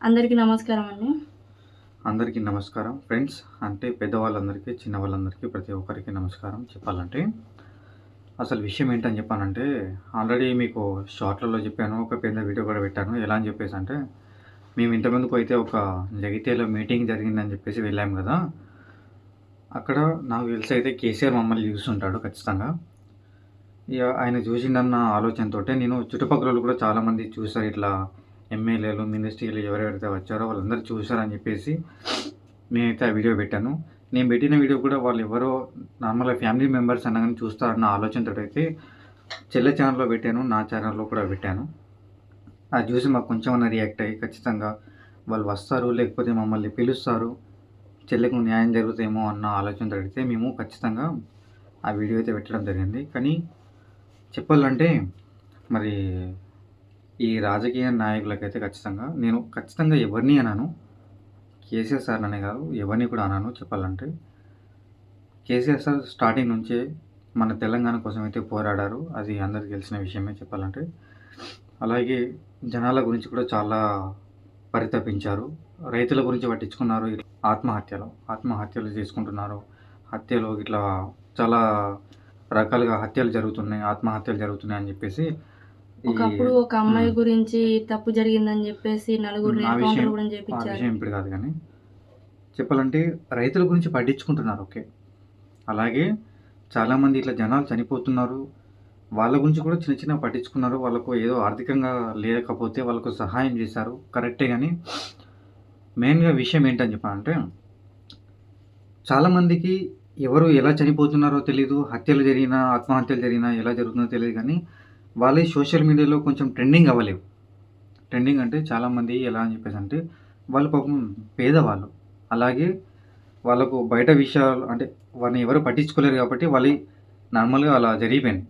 అందరికీ నమస్కారం అండి. అందరికీ నమస్కారం ఫ్రెండ్స్. అంటే పెద్దవాళ్ళందరికీ, చిన్నవాళ్ళందరికీ ప్రతి ఒక్కరికి నమస్కారం చెప్పాలంటే. అసలు విషయం ఏంటని చెప్పానంటే, ఆల్రెడీ మీకు షార్ట్‌లలో చెప్పాను. ఒక పెద్ద వీడియో కూడా పెట్టాను. ఎలా అని చెప్పేసంటే, మేము ఇంతకుముందుకు అయితే ఒక జగిత్యాల మీటింగ్ జరిగిందని చెప్పేసి వెళ్ళాము గదా! అక్కడ నాకు తెలిసి అయితే కేసీఆర్ మమ్మల్ని చూసుంటాడు ఖచ్చితంగా. ఇగ ఆయన చూసిండన్న ఆలోచనతోటే నేను చుట్టుపక్కలోళ్ళు కూడా చాలామంది చూసారు. ఇట్లా ఎమ్మెల్యేలు, మినిస్ట్రీలు ఎవరెవరైతే వచ్చారో వాళ్ళందరూ చూసారని చెప్పేసి నేనైతే ఆ వీడియో పెట్టాను. నేను పెట్టిన వీడియో కూడా వాళ్ళెవరో నార్మల్‌గా ఫ్యామిలీ మెంబర్స్ అనగానే చూస్తారన్న ఆలోచనతోటైతే చెల్లె ఛానెల్‌లో పెట్టాను. నా ఛానెల్‌లో కూడా పెట్టాను. అది చూసి మాకు కొంచెమన్నా రియాక్ట్ అయ్యి ఖచ్చితంగా వాళ్ళు వస్తారు, లేకపోతే మమ్మల్ని పిలుస్తారు, చెల్లెకు న్యాయం జరుగుతేమో అన్న ఆలోచనతోటైతే మేము ఖచ్చితంగా ఆ వీడియో అయితే పెట్టడం జరిగింది. కానీ చెప్పాలంటే మరి ఈ రాజకీయ నాయకులకైతే ఖచ్చితంగా ఎవరిని అనను. కేసీఆర్ సార్‌ననే కాదు, ఎవరిని కూడా అనను చెప్పాలంటే. కేసీఆర్ సార్ స్టార్టింగ్ నుంచే మన తెలంగాణ కోసం అయితే పోరాడారు. అది అందరికీ తెలిసిన విషయమే చెప్పాలంటే. అలాగే జనాల గురించి కూడా చాలా పరితపించారు. రైతుల గురించి పట్టించుకున్నారు. ఆత్మహత్యలు చేసుకుంటున్నారు. హత్యలు ఇట్లా చాలా రకాలుగా ఆత్మహత్యలు జరుగుతున్నాయని చెప్పేసి ఈ ఒకప్పుడు ఒక అమ్మాయి హ్మ్. గురించి తప్పు జరిగిందని జెప్పేసి నలుగురిని ఆ విషయం ఎన్‌కౌంటర్ గూడా ఆ చేపిచ్చారు. విషయం ఇప్పుడు కాదు గానీ, చెప్పాలంటే రైతుల గురించి పట్టించుకుంటున్నారు ఓకే. అలాగే చాలామంది ఇట్లా జనాలు చనిపోతున్నారు. వాళ్ళ గురించి కూడా చిన్న చిన్నగా పట్టించుకున్నారు. వాళ్ళకు ఏదో ఆర్థికంగా లేకపోతే వాళ్ళకు సహాయం చేశారు. కరెక్టే గానీ, మెయిన్‌గా విషయం ఏంటని చెప్పానంటే, చాలామందికి ఎవరు ఎలా చనిపోతున్నారో తెలీదు. ఆత్మహత్యలు జరిగినా ఎలా జరుగుతుందో తెలీదు గానీ, వాళ్ళే సోషల్ మీడియాలో కొంచెం ట్రెండింగ్ అవ్వలేవు. ట్రెండింగ్ అంటే చాలామంది ఎలా అని చెప్పేసంటే, వాళ్ళు పాపం పేదవాళ్ళు. అలాగే వాళ్ళకు బయట విషయాలు అంటే వాళ్ళని ఎవరు పట్టించుకోలేరు కాబట్టి వాళ్ళయి నార్మల్‌గా అలా జరిగిపోయినాయి.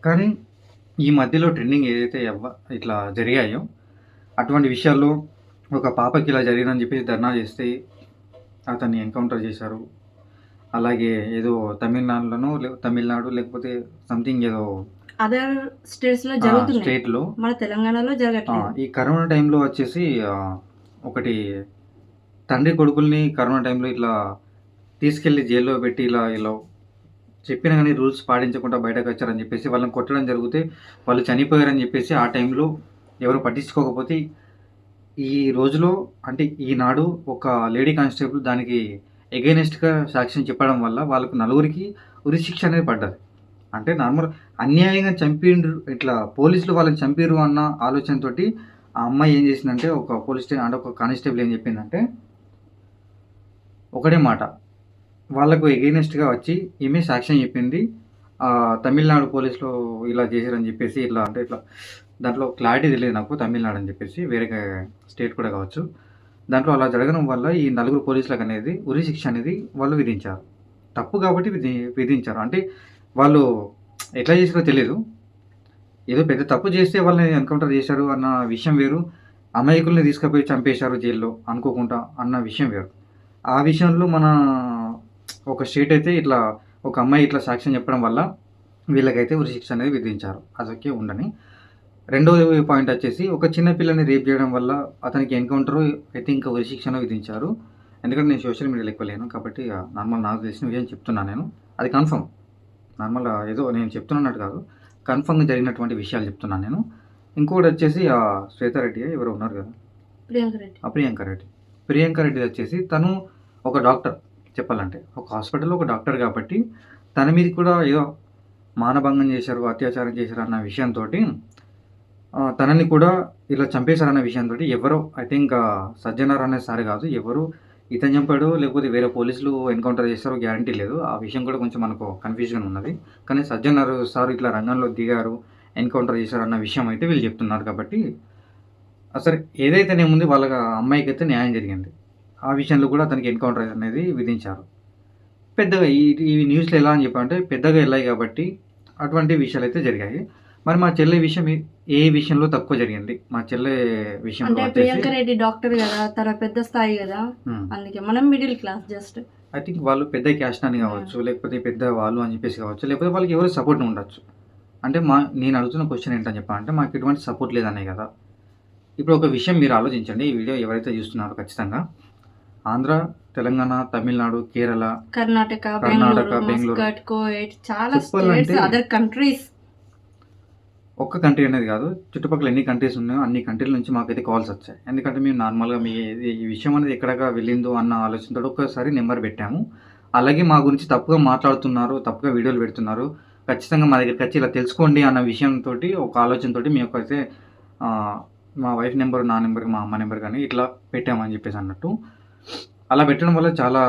కానీ ఈ మధ్యలో ట్రెండింగ్ ఏదైతే ఇట్లా జరిగాయో, అటువంటి విషయాల్లో ఒక పాపకి ఇలా జరిగిందని చెప్పేసి ధర్నా చేస్తే అతన్ని ఎన్‌కౌంటర్ చేశారు. అలాగే ఏదో తమిళనాడు లేకపోతే సంథింగ్ ఏదో అదర్ స్టేట్స్‌లో జరుగుతున్నాయి. స్టేట్‌లో మన తెలంగాణలో జరగట్లేదు. ఈ కరోనా టైంలో వచ్చేసి ఒకటి తండ్రి కొడుకుల్ని కరోనా టైంలో ఇట్లా తీసుకెళ్ళి జైల్‌లో పెట్టి ఇలా చెప్పినా గాని రూల్స్ పాటించకుండా బయటకొచ్చారని చెప్పేసి వాళ్ళని కొట్టడం జరిగితే వాళ్ళు చనిపోయారని చెప్పేసి ఆ టైంలో ఎవరు పట్టించుకోకపోతే ఈ రోజులో అంటే ఈనాడు ఒక లేడీ కానిస్టేబుల్ దానికి ఎగైనెస్ట్‌గా సాక్ష్యం చెప్పడం వల్ల వాళ్ళకు నలుగురికి ఉరిశిక్ష అనేది పడ్డది. అంటే నార్మల్ అన్యాయంగా చంపిండ్రు ఇట్లా పోలీసులు వాళ్ళని చంపిర్రు అన్న ఆలోచనతోటి ఆ అమ్మాయి ఏం చేసిందంటే ఒక అంటే ఒక కానిస్టేబుల్ ఏం చెప్పిందంటే ఒకటే మాట. వాళ్ళకు ఎగైనెస్ట్‌గా వచ్చి ఈమె సాక్ష్యం చెప్పింది. తమిళనాడు పోలీసులు ఇలా చేశారని చెప్పేసి ఇట్లా దాంట్లో క్లారిటీ తెలీదు నాకు తమిళనాడు అని చెప్పేసి. వేరే స్టేట్ కూడా కావచ్చు. దాంట్లో అలా జరగడం వల్ల ఈ నలుగురు పోలీసులకనేది ఉరి శిక్ష అనేది వాళ్ళు విధించారు. తప్పు కాబట్టి విధించారు. అంటే వాళ్ళు ఎట్లా చేశారో తెలీదు. ఏదో పెద్ద తప్పు చేస్తే వాళ్ళని ఎన్‌కౌంటర్ చేశారు అన్న విషయం వేరు. అమాయకుల్ని తీసుకుపోయి చంపేశారు జైల్‌లో అనుకోకుండా అన్న విషయం వేరు. ఆ విషయంలో మన ఒక స్టేట్ అయితే ఇట్లా ఒక అమ్మాయి ఇట్లా సాక్ష్యం చెప్పడం వల్ల వీళ్ళకైతే ఉరిశిక్ష అనేది విధించారు. అదొకే ఉండని. రెండోది పాయింట్ వచ్చేసి ఒక చిన్న పిల్లని రేప్ చేయడం వల్ల అతనికి ఎన్‌కౌంటరు ఐ థింక్ ఉరిశిక్షను విధించారు. ఎందుకంటే నేను సోషల్ మీడియాలో ఎక్కువ లేను. కాబట్టి నార్మల్ నాకు తెలిసిన విషయం చెప్తున్నాను నేను. అది కన్ఫర్మ్. నార్మల్‌గా ఏదో నేను చెప్తున్నట్టు కాదు. కన్ఫర్మ్‌గా జరిగినటువంటి విషయాలు చెప్తున్నాను నేను. ఇంకోటొచ్చేసి శ్వేతారెడ్డి ఎవరో ఉన్నారు కదా! ప్రియాంక రెడ్డి. ప్రియాంక రెడ్డి. ప్రియాంక రెడ్డి వచ్చేసి తను ఒక డాక్టర్ చెప్పాలంటే. ఒక హాస్పిటల్‌లో ఒక డాక్టర్ కాబట్టి తన మీద కూడా ఏదో మానభంగం చేశారు, అత్యాచారం చేశారు అన్న విషయంతోటి తనని కూడా ఇలా చంపేశారన్న విషయంతోటి ఎవరో ఐ థింక్ సజ్జనార్ అనే సార్ కాదు. ఎవరు ఇతను చంపాడో లేకపోతే వేరే పోలీసులు ఎన్‌కౌంటర్ చేస్తారో గ్యారంటీ లేదు. ఆ విషయం కూడా కొంచెం మనకు కన్‌ఫ్యూజన్ ఉన్నది. కానీ సజ్జనార్ సార్ ఇట్లా రంగంలో దిగారు, ఎన్‌కౌంటర్ చేశారు అన్న విషయం అయితే వీళ్ళు చెప్తున్నారు కాబట్టి సరే ఏదైతేనేముంది వాళ్ళకి అమ్మాయికైతే న్యాయం జరిగింది. ఆ విషయంలో కూడా అతనికి ఎన్‌కౌంటర్ అనేది విధించారు. పెద్దగా ఈ న్యూస్‌లో ఎలా అని చెప్పాలంటే పెద్దగా ఎళ్ళాయి కాబట్టి అటువంటి విషయాలైతే జరిగాయి. మరి మా చెల్లె విషయం ఏ విషయంలో తక్కువ జరిగింది? మా చెల్లె విషయంలో అంటే వచ్చేసి ప్రియాంక రెడ్డి డాక్టర్ గదా! తన పెద్ద స్థాయి గదా! అందుకే మనం middle class just. I think వాళ్ళు పెద్ద క్యాస్ట్ అని కావచ్చు, లేకపోతే పెద్ద వాళ్ళు అని చెప్పేసి కావచ్చు, లేకపోతే వాళ్ళకి ఎవరో సపోర్ట్ ఉండొచ్చు. అంటే నేను అడుగుతున్న క్వెషన్ ఏంటని చెప్పాలంటే మాకు ఎటువంటి సపోర్ట్ లేదనే కదా! ఇప్పుడు ఒక విషయం మీరు ఆలోచించండి. ఈ వీడియో ఎవరైతే చూస్తున్నారో ఖచ్చితంగా ఆంధ్ర, తెలంగాణ, తమిళనాడు, కేరళ, కర్ణాటక, కర్ణాటక, బెంగళూరు, బెంగళూరు మస్కట్, కువైట్ చాలా చెప్పాలంటే స్టేట్స్, అదర్ కంట్రీస్. ఒక్క కంట్రీ అనేది కాదు, చుట్టుపక్కల ఎన్ని కంట్రీస్ ఉన్నాయో అన్ని కంట్రీల నుంచి మాకైతే కాల్స్ వచ్చాయి. ఎందుకంటే మేము నార్మల్గా ఈ విషయం అనేది ఎక్కడగా వెళ్ళిందో అన్న ఆలోచనతో ఒక్కసారి నెంబర్ పెట్టాము. అలాగే మా గురించి తప్పుగా మాట్లాడుతున్నారు, తప్పుగా వీడియోలు పెడుతున్నారు, ఖచ్చితంగా మా దగ్గరికి వచ్చి ఇలా తెలుసుకోండి అన్న విషయంతో ఒక ఆలోచనతోటి మేము అయితే మా వైఫ్ నెంబర్, నా నెంబర్, మా అమ్మ నెంబర్ కానీ ఇట్లా పెట్టామని చెప్పేసి అన్నట్టు. అలా పెట్టడం వల్ల చాలా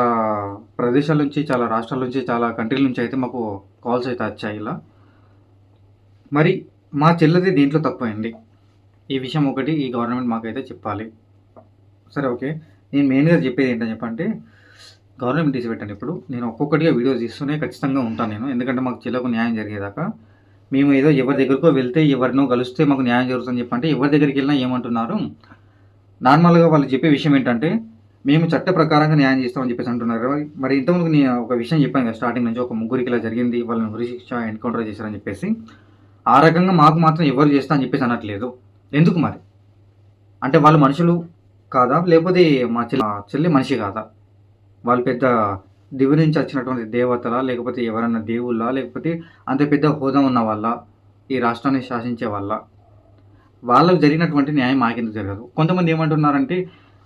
ప్రదేశాల నుంచి, చాలా రాష్ట్రాల నుంచి, చాలా కంట్రీల నుంచి అయితే మాకు కాల్స్ అయితే వచ్చాయి ఇలా. మరి మా చెల్లెది దీంట్లో తప్పైంది. ఈ విషయం ఒకటి ఈ గవర్నమెంట్ మాకైతే చెప్పాలి. సరే ఓకే. నేను మెయిన్‌గా చెప్పేది ఏంటని చెప్పంటే, గవర్నమెంట్ తీసి పెట్టండి. ఇప్పుడు నేను ఒక్కొక్కటిగా వీడియోస్ తీస్తూనే ఖచ్చితంగా ఉంటాను నేను. ఎందుకంటే మాకు చెల్లకు న్యాయం జరిగేదాకా. మేము ఏదో ఎవరి దగ్గరికో వెళ్తే, ఎవరినో కలిస్తే మాకు న్యాయం జరుగుతుందని చెప్పంటే, ఎవరి దగ్గరికి వెళ్ళినా ఏమంటున్నారు, నార్మల్‌గా వాళ్ళు చెప్పే విషయం ఏంటంటే, మేము చట్ట ప్రకారంగా న్యాయం చేస్తామని చెప్పేసి అంటున్నారు. మరి ఇంతకుముందు నేను ఒక విషయం చెప్పాను కదా స్టార్టింగ్ నుంచి, ఒక ముగ్గురికి ఇలా జరిగింది, వాళ్ళని ఉరిశిక్ష ఎన్కౌంటర్ చేశారని చెప్పేసి. ఆ రకంగా మాకు మాత్రం ఎవరు చేస్తా అని చెప్పేసి అనట్లేదు. ఎందుకు మరి? అంటే వాళ్ళు మనుషులు కాదా? లేకపోతే మా చెల్లి మనిషి కాదా? వాళ్ళు పెద్ద దివి నుంచి వచ్చినటువంటి దేవతలా? లేకపోతే ఎవరన్నా దేవుళ్ళా? లేకపోతే అంత పెద్ద హోదా ఉన్న వాళ్ళా? ఈ రాష్ట్రాన్ని శాసించే వాళ్ళా? వాళ్ళకు జరిగినటువంటి న్యాయం మాకెందుకు జరగదు? కొంతమంది ఏమంటున్నారంటే,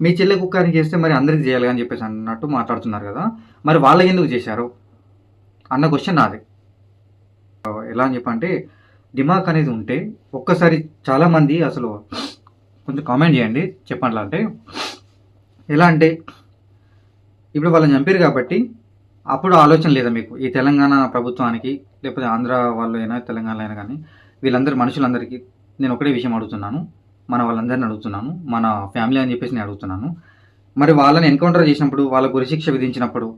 మీ చెల్లె కుక్కానికి చేస్తే మరి అందరికి చేయాలి అని చెప్పేసి అన్నట్టు మాట్లాడుతున్నారు కదా! మరి వాళ్ళకెందుకు చేశారు? అన్న క్వశ్చన్ నాది. ఎలా అని చెప్పంటే, దిమాక్ అనేది ఉంటే ఒక్కసారి చాలామంది అసలు కొంచెం కామెంట్ చేయండి. చెప్పండి అంటే ఎలా అంటే, ఇప్పుడు వాళ్ళని చంపారు కాబట్టి అప్పుడు ఆలోచన లేదా మీకు? ఈ తెలంగాణ ప్రభుత్వానికి, లేకపోతే ఆంధ్ర వాళ్ళు అయినా, తెలంగాణలో అయినా కానీ, వీళ్ళందరూ మనుషులందరికీ నేను ఒకటే విషయం అడుగుతున్నాను. మన వాళ్ళందరిని అడుగుతున్నాను. మన ఫ్యామిలీ అని చెప్పేసి నేను అడుగుతున్నాను. మరి వాళ్ళని ఎన్కౌంటర్ చేసినప్పుడు, వాళ్ళకు ఉరిశిక్ష విధించినప్పుడు,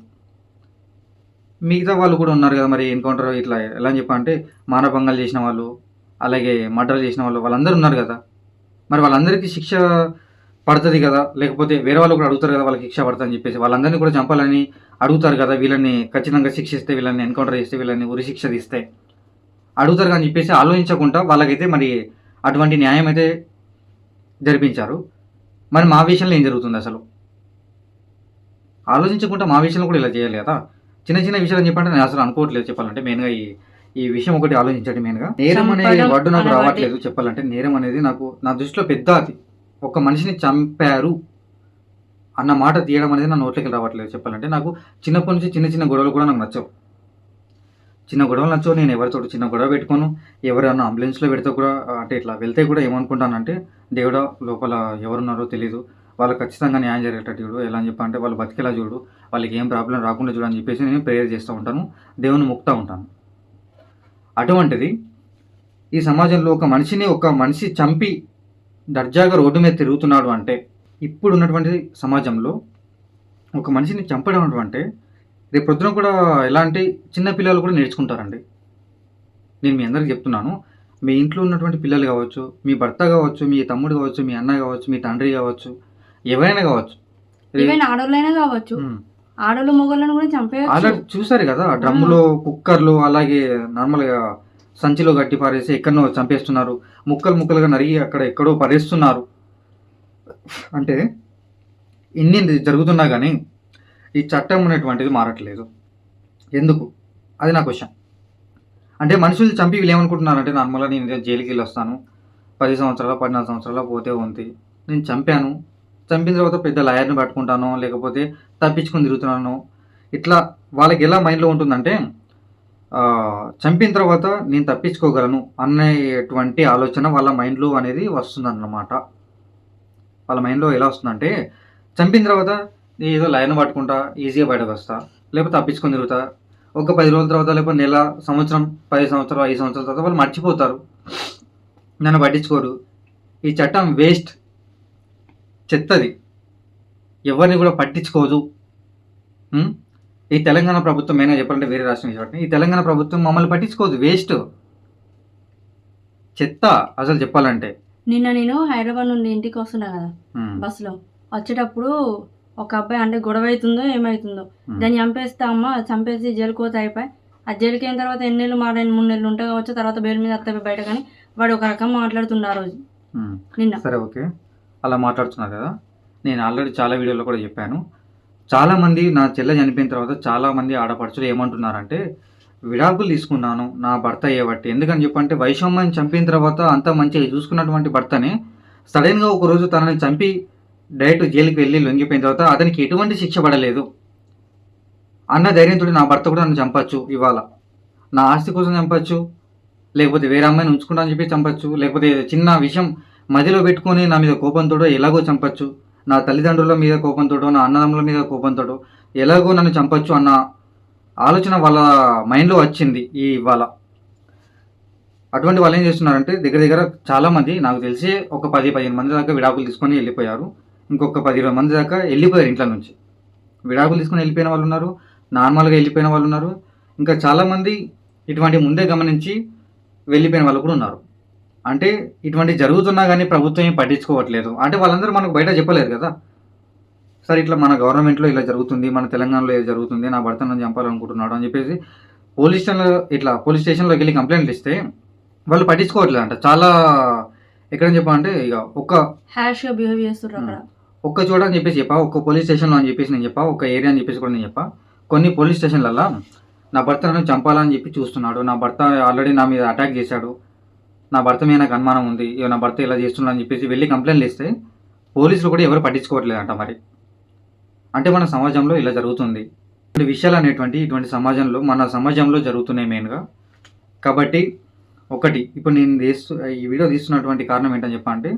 మిగతా వాళ్ళు కూడా ఉన్నారు కదా మరి ఎన్కౌంటర్ ఇట్లా ఎలా అని చెప్పంటే, మానభంగాలు చేసిన వాళ్ళు, అలాగే మర్డర్ చేసిన వాళ్ళు, వాళ్ళందరూ ఉన్నారు కదా! మరి వాళ్ళందరికీ శిక్ష పడుతుంది కదా! లేకపోతే వేరే వాళ్ళు కూడా అడుగుతారు కదా వాళ్ళకి శిక్ష పడుతుందని చెప్పేసి. వాళ్ళందరినీ కూడా చంపాలని అడుగుతారు కదా! వీళ్ళని ఖచ్చితంగా శిక్షిస్తే, వీళ్ళని ఎన్కౌంటర్ చేస్తే, వీళ్ళని ఉరిశిక్ష తీస్తే అడుగుతారు అని చెప్పేసి ఆలోచించకుండా వాళ్ళకైతే మరి అటువంటి న్యాయం అయితే జరిపించారు. మరి మా విషయంలో ఏం జరుగుతుంది అసలు? ఆలోచించకుండా మా విషయంలో కూడా ఇలా చేయాలి కదా! చిన్న చిన్న విషయాలు చెప్పంటే నేను అసలు అనుకోవట్లేదు చెప్పాలంటే. మెయిన్‌గా ఈ విషయం ఒకటి ఆలోచించండి మెయిన్‌గా. నేరం అనే వర్డ్ నాకు రావట్లేదు చెప్పాలంటే. నేరం అనేది నాకు నా దృష్టిలో పెద్ద అది. ఒక మనిషిని చంపారు అన్న మాట తీయడం అనేది నా నోట్లోకి రావట్లేదు చెప్పాలంటే. నాకు చిన్నప్పటి నుంచి చిన్న చిన్న గొడవలు కూడా నాకు నచ్చవు. చిన్న గొడవలు నచ్చవు. నేను ఎవరితోటి చిన్న గొడవ పెట్టుకోను. ఎవరైనా అంబులెన్స్‌లో పెడితే కూడా అంటే ఇట్లా వెళ్తే కూడా ఏమనుకుంటానంటే, దేవుడా లోపల ఎవరున్నారో తెలీదు. వాళ్ళకి ఖచ్చితంగా న్యాయం జరిగేటట్టు చూడు. ఎలా అని చెప్పంటే వాళ్ళు బతికేలా చూడు. వాళ్ళకి ఏం ప్రాబ్లమ్ రాకుండా చూడు అని చెప్పేసి నేను ప్రేయర్ చేస్తూ ఉంటాను. దేవుని మొక్కుతూ ఉంటాను. అటువంటిది ఈ సమాజంలో ఒక మనిషి చంపి దర్జాగా రోడ్డు మీద తిరుగుతున్నాడు అంటే, ఇప్పుడు ఉన్నటువంటి సమాజంలో ఒక మనిషిని చంపడం అంటే రేపు పొద్దున కూడా ఎలా అంటే చిన్న పిల్లలు కూడా నేర్చుకుంటారండి. నేను మీ అందరికి చెప్తున్నాను. మీ ఇంట్లో ఉన్నటువంటి పిల్లలు కావచ్చు, మీ భర్త కావచ్చు, మీ తమ్ముడు కావచ్చు, మీ అన్న కావచ్చు, మీ తండ్రి కావచ్చు, ఎవరైనా కావచ్చు. ఈవెన్ ఆడోళ్ళైనా కావచ్చు. ఆడోళ్ళు మొగోళ్ళను కూడా చంపేయచ్చు. అలా చూసారు కదా డ్రమ్ములో, కుక్కర్లు, అలాగే నార్మల్గా సంచిలో గట్టి పారేసి ఎక్కడనో చంపేస్తున్నారు. ముక్కలు ముక్కలుగా నరిగి అక్కడ ఎక్కడో పడేస్తున్నారు. అంటే ఇన్ని జరుగుతున్నా కానీ ఈ చట్టం అనేటువంటిది మారట్లేదు. ఎందుకు? అది నా క్వశ్చన్. అంటే మనుషులు చంపి వీళ్ళు ఏమనుకుంటున్నారంటే, నార్మల్గా నేను జైలుకి వెళ్ళి వస్తాను, 10 సంవత్సరాలు 14 సంవత్సరాలు పోతే ఉంది, నేను చంపాను, చంపిన తర్వాత పెద్ద లాయర్ని పట్టుకుంటాను, లేకపోతే తప్పించుకొని తిరుగుతున్నాను, ఇట్లా వాళ్ళకి ఎలా మైండ్లో ఉంటుందంటే, చంపిన తర్వాత నేను తప్పించుకోగలను అనేటువంటి ఆలోచన వాళ్ళ మైండ్లో అనేది వస్తుందన్నమాట. వాళ్ళ మైండ్లో ఎలా వస్తుందంటే, చంపిన తర్వాత ఏదో లైన్ పట్టుకుంటా ఈజీగా బయటకు వస్తా, లేకపోతే తప్పించుకొని తిరుగుతా, ఒక 10 రోజుల తర్వాత, లేకపోతే నెల, సంవత్సరం, 10 సంవత్సరాలు, 5 సంవత్సరాల తర్వాత వాళ్ళు మర్చిపోతారు, నన్ను పట్టించుకోరు. ఈ చట్టం వేస్ట్, చెత్తది, ఎవరిని కూడా పట్టించుకోదు. ఈ తెలంగాణ ప్రభుత్వం అయినా చెప్పాలంటే వేరే రాష్ట్రం చెప్పండి, ఈ తెలంగాణ ప్రభుత్వం మమ్మల్ని పట్టించుకోదు, వేస్ట్, చెత్త అసలు చెప్పాలంటే. నిన్న నేను హైదరాబాద్ నుండి ఇంటికి వస్తున్నా కదా బస్సులో, వచ్చేటప్పుడు ఒక అబ్బాయి అంటే గొడవ అవుతుందో ఏమవుతుందో దాన్ని చంపేస్తా అమ్మ, చంపేసి జైలుకి పోతే అయిపోయి, ఆ జైలుకి అయిన తర్వాత 2 నెలలు 3 నెలలు ఉంటాయి కావచ్చు, తర్వాత బెయిల్ మీద వస్తాయి బయట, కానీ వాడు ఒక రకం మాట్లాడుతుండే ఆ రోజు నిన్న. సరే ఓకే, అలా మాట్లాడుతున్నారు కదా. నేను ఆల్రెడీ చాలా వీడియోలో కూడా చెప్పాను. చాలామంది నా చెల్లె చనిపోయిన తర్వాత చాలామంది ఆడపడుచులు ఏమంటున్నారంటే, విడాకులు తీసుకున్నాను నా భర్త అయ్యేబట్టి. ఎందుకని చెప్పంటే వైషమ్యని చంపిన తర్వాత అంత మంచిగా చూసుకున్నటువంటి భర్తని సడన్గా ఒకరోజు తనని చంపి డైరెక్ట్ జైలుకి వెళ్ళి లొంగిపోయిన తర్వాత అతనికి ఎటువంటి శిక్ష పడలేదు అన్న ధైర్యంతో నా భర్త కూడా నన్ను చంపచ్చు. ఇవాళ నా ఆస్తి కోసం చంపచ్చు, లేకపోతే వేరే అమ్మాయిని ఉంచుకుంటా అని చెప్పి చంపచ్చు, లేకపోతే చిన్న విషయం మధ్యలో పెట్టుకొని నా మీద కోపంతోడో ఎలాగో చంపచ్చు, నా తల్లిదండ్రుల మీద కోపంతోడో నా అన్నదమ్ముల మీద కోపంతోడో ఎలాగో నన్ను చంపచ్చు అన్న ఆలోచన వాళ్ళ మైండ్లో వచ్చింది ఇవాళ. అటువంటి వాళ్ళు ఏం చేస్తున్నారంటే దగ్గర దగ్గర చాలామంది నాకు తెలిసి ఒక 10-15 మంది దాకా విడాకులు తీసుకొని వెళ్ళిపోయారు. ఇంకొక 10-20 మంది దాకా వెళ్ళిపోయారు ఇంట్లో నుంచి. విడాకులు తీసుకొని వెళ్ళిపోయిన వాళ్ళు ఉన్నారు, నార్మల్గా వెళ్ళిపోయిన వాళ్ళు ఉన్నారు. ఇంకా చాలామంది ఇటువంటి ముందే గమనించి వెళ్ళిపోయిన వాళ్ళు కూడా ఉన్నారు. అంటే ఇటువంటి జరుగుతున్నా కానీ ప్రభుత్వం ఏం పట్టించుకోవట్లేదు. అంటే వాళ్ళందరూ మనకు బయట చెప్పలేరు కదా. సరే ఇట్లా మన గవర్నమెంట్లో ఇలా జరుగుతుంది, మన తెలంగాణలో ఇలా జరుగుతుంది, నా భర్త నన్ను చంపాలనుకుంటున్నాడు అని చెప్పేసి పోలీస్ స్టేషన్లోకి వెళ్ళి కంప్లైంట్లు ఇస్తే వాళ్ళు పట్టించుకోవట్లేదు అంట. చాలా ఎక్కడని చెప్పాలంటే ఇక హ్యాష్గా బిహేవ్ చేస్తున్నారు అక్కడ. ఒక్క చోట అని చెప్పేసి చెప్పా, ఒక్క పోలీస్ స్టేషన్లో అని చెప్పేసి నేను చెప్పా, ఒక ఏరియా అని చెప్పేసి కూడా నేను చెప్పా. కొన్ని పోలీస్ స్టేషన్లలో నా భర్త నన్ను చంపాలని చెప్పి చూస్తున్నాడు, నా భర్త ఆల్రెడీ నా మీద అటాక్ చేశాడు, నా భర్త మీద నాకు అనుమానం ఉంది, నా భర్త ఇలా చేస్తున్నాడు అని చెప్పేసి వెళ్ళి కంప్లైంట్లు ఇస్తే పోలీసులు కూడా ఎవరు పట్టించుకోవట్లేదంట. మరి అంటే మన సమాజంలో ఇలా జరుగుతుంది. ఇటువంటి విషయాలు అనేటువంటి ఇటువంటి మన సమాజంలో జరుగుతున్నాయి మెయిన్గా. కాబట్టి ఒకటి ఇప్పుడు నేను ఈ వీడియో తీస్తున్నటువంటి కారణం ఏంటని చెప్పా అంటే,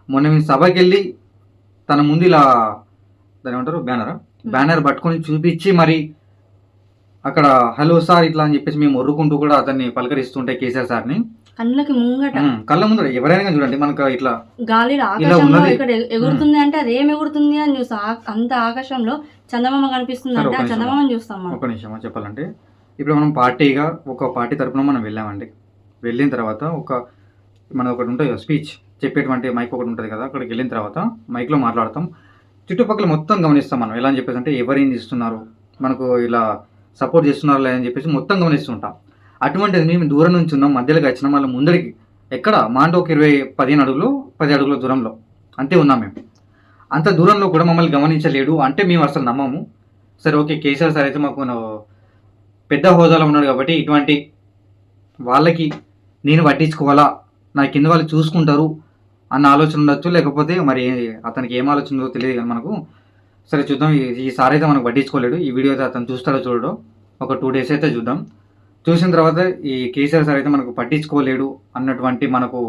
మొన్న నేను సభకి వెళ్ళి తన ముందు ఇలా దాని ఏమంటారు బ్యానర్ పట్టుకొని చూపించి మరి అక్కడ హలో సార్ ఇట్లా అని చెప్పేసి మేము ఒర్రుకుంటూ కూడా అతన్ని పలకరిస్తుంటే కేసీఆర్ సార్ని కళ్ళ ముందు ఎవరైనా చూడండి మనకు ఇట్లా గాలిలో ఆకాశంలో ఇక్కడ ఎగురుతుంది అంటే అది ఏం ఎగురుతుంది అని చూస్తాం. అంత ఆకాశంలో చందమామ కనిపిస్తుంది అంటే ఆ చందమామని చూస్తాం. ఒక నిమిషం చెప్పాలంటే ఇప్పుడు మనం ఒక పార్టీ తరపున మనం వెళ్ళామండి. వెళ్ళిన తర్వాత మన ఒకటి ఉంటుంది కదా స్పీచ్ చెప్పేటువంటి మైక్ ఒకటి ఉంటుంది కదా, అక్కడికి వెళ్ళిన తర్వాత మైక్లో మాట్లాడతాం. చుట్టుపక్కల మొత్తం గమనిస్తాం మనం. ఎలా అని చెప్పేసి అంటే ఎవరేం చేస్తున్నారు, మనకు ఇలా సపోర్ట్ చేస్తున్నారు లేదని చెప్పేసి మొత్తం గమనిస్తుంటాం. అటువంటిది మేము దూరం నుంచి ఉన్నాం, మధ్యలోకి వచ్చినాం, మళ్ళీ ముందరికి ఎక్కడ మాంటో ఒక 15 అడుగులు 10 అడుగుల దూరంలో అంతే ఉన్నాం మేము. అంత దూరంలో కూడా మమ్మల్ని గమనించలేడు అంటే మేము అసలు నమ్మము. సరే ఓకే, కేసీఆర్ సార్ అయితే మాకు పెద్ద హోదాలో ఉన్నాడు కాబట్టి ఇటువంటి వాళ్ళకి నేను పట్టించుకోవాలా, నా కింద వాళ్ళు చూసుకుంటారు అన్న ఆలోచన ఉండొచ్చు, లేకపోతే మరి అతనికి ఏం ఆలోచన ఉందో తెలియదు కానీ మనకు. సరే చూద్దాం, ఈ సార్ అయితే మనకు పట్టించుకోలేడు. ఈ వీడియో అయితే అతను చూస్తాడో చూడడో ఒక 2 days అయితే చూద్దాం. చూసిన తర్వాత ఈ కేసీఆర్ సార్ అయితే మనకు పట్టించుకోలేడు అన్నటువంటి మనకు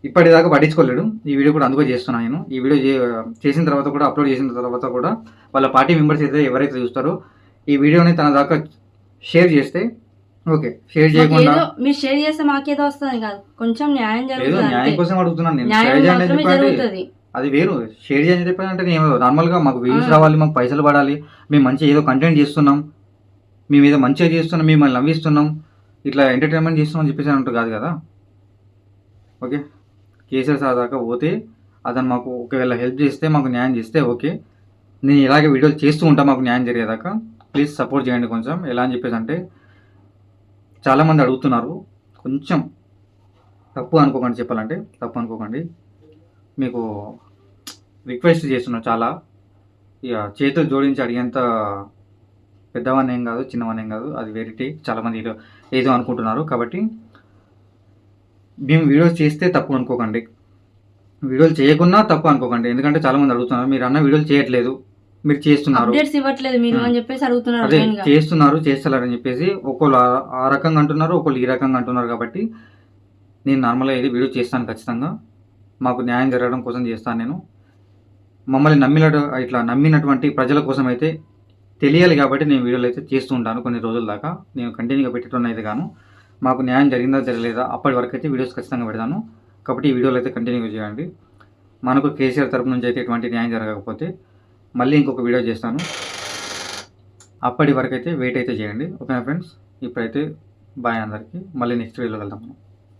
ఇప్పటిదాకా పట్టించుకోలేడు. ఈ వీడియో కూడా అందుకో చేస్తున్నాను నేను. ఈ వీడియో చేసిన తర్వాత కూడా అప్లోడ్ చేసిన తర్వాత కూడా వాళ్ళ పార్టీ మెంబర్స్ అయితే ఎవరైతే చూస్తారో ఈ వీడియోని తన దాకా షేర్ చేస్తే ఓకే, షేర్ చేయకుండా మీరు షేర్ చేస్తే మాకేదో వస్తుంది కాదు, కొంచెం న్యాయం జరుగుతుంది. న్యాయం కోసం అడుగుతున్నాను నేను. షేర్ చేయండి అది వేరు, షేర్ చేయని చెప్పాలంటే నేను నార్మల్గా మాకు వ్యూస్ రావాలి, మాకు పైసలు పడాలి, మేము మంచిగా ఏదో కంటెంట్ చేస్తున్నాం, మేము ఏదో మంచిగా చేస్తున్నాం, మిమ్మల్ని నవ్విస్తున్నాం, ఇట్లా ఎంటర్టైన్మెంట్ చేస్తున్నాం అని చెప్పేసి అంటూ కాదు కదా. ఓకే, కేసీఆర్ సార్ దాకా పోతే అతను మాకు ఒకవేళ హెల్ప్ చేస్తే, మాకు న్యాయం చేస్తే ఓకే, నేను ఇలాగే వీడియోలు చేస్తూ ఉంటాను మాకు న్యాయం జరిగేదాకా. ప్లీజ్ సపోర్ట్ చేయండి కొంచెం. ఎలా అని చెప్పేసి అంటే చాలామంది అడుగుతున్నారు, కొంచెం తప్పు అనుకోకండి, చెప్పాలంటే తప్పు అనుకోకండి, మీకు రిక్వెస్ట్ చేస్తున్నాను. చాలా ఇక చేతులు జోడించి అడిగేంత పెద్దవాన్ని ఏం కాదు, చిన్నవాన్ని ఏం కాదు, అది వెరిటీ. చాలామంది ఏదో అనుకుంటున్నారు. కాబట్టి మేము వీడియోస్ చేస్తే తప్పు అనుకోకండి, వీడియోలు చేయకున్నా తప్పు అనుకోకండి. ఎందుకంటే చాలామంది అడుగుతున్నారు, మీరు అన్న వీడియోలు చేయట్లేదు, మీరు చేస్తున్నారు, అదే చేస్తున్నారు, చేస్తలేరని చెప్పేసి ఒకళ్ళు ఆ రకంగా అంటున్నారు, ఒకళ్ళు ఈ రకంగా అంటున్నారు. కాబట్టి నేను నార్మల్గా ఏది వీడియో చేస్తాను ఖచ్చితంగా, మాకు న్యాయం జరగడం కోసం చేస్తాను నేను. మమ్మల్ని నమ్మినటువంటి ప్రజల కోసం అయితే తెలియాలి కాబట్టి నేను వీడియోలు అయితే చేస్తూ ఉంటాను కొన్ని రోజుల దాకా. నేను కంటిన్యూగా పెట్టడం అయితే గాను మాకు న్యాయం జరిగిందా జరగలేదా అప్పటి వరకు అయితే వీడియోస్ ఖచ్చితంగా పెడతాను. కాబట్టి ఈ వీడియోలు అయితే కంటిన్యూగా చేయండి. మనకు కేసీఆర్ తరపు నుంచి అయితే ఎటువంటి న్యాయం జరగకపోతే మళ్ళీ ఇంకొక వీడియో చేస్తాను. అప్పటి వరకు అయితే వెయిట్ అయితే చేయండి. ఓకేనా ఫ్రెండ్స్, ఇప్పుడైతే బాయ్ అందరికీ. మళ్ళీ నెక్స్ట్ వీడియోలో వెళ్దాం మనం.